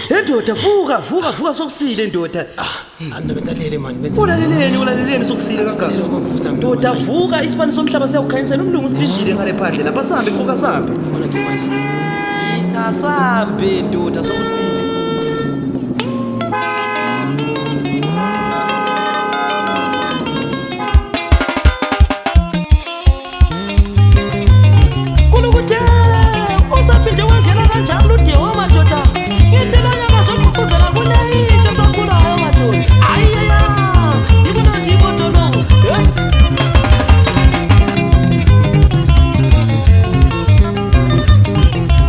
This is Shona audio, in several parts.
Hendoda vuka sokusile ndoda. Anibezalele man Ulaleleni sokusile kangaka. Ndoda vuka isibani somhlaba siyakukhanyisela umlungu sibindile ngale phandle lapha sambe qoka sambe. Ubona ke manje. Ikasambe ndoda sokusile.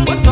What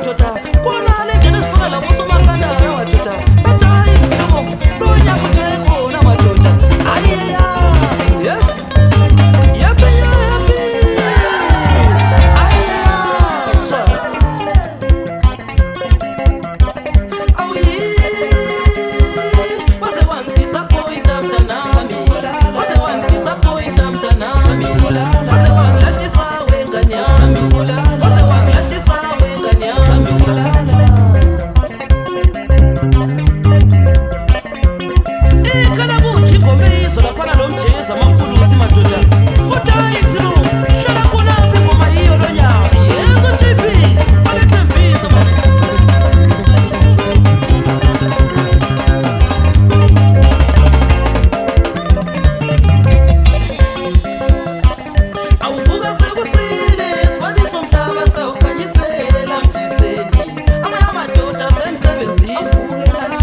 madoda kona le ndlela sifana labo somakandala madoda batayi msimo lo nyaka uthekona madoda ayiya yes yapi ayiya awi waze wangidisappoint mntanami waze wangidisappoint mntanami waze wangilahlisa wengane yami waze wangilahlisa wengane yami ikhala buthi ngomeyizo laphana lo mjeza amankuluzi madoda udayi sirufu hlala khonaphi ngoma yiyo lo nyaka yezo TB balethembisa awuvuka sekusile sibaliso mhlaba sewukhanyisela mdiseni amanye amadoda semsebenzini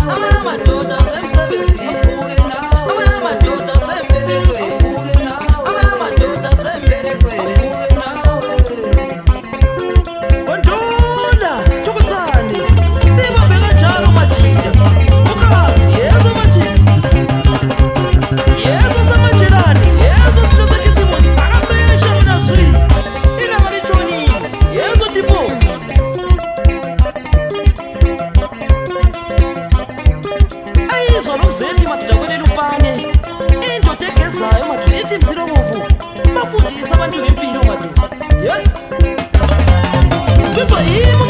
amanye amadoda semsebenzini amanye amadoda semberekweni amanye amadoda semberekweni Gondola Thukusani sibambe kanjalo majida ukazi yezo majida yezo samajelani yezo silozakisimo akapesha mina zwi ilanga litshonile yezo tipo ayizwa lomzeti madoda kwelela upane indoda egezayo madoda ithi msilomovu bafundisa abantu ngempilo madoda yes bizwa yimo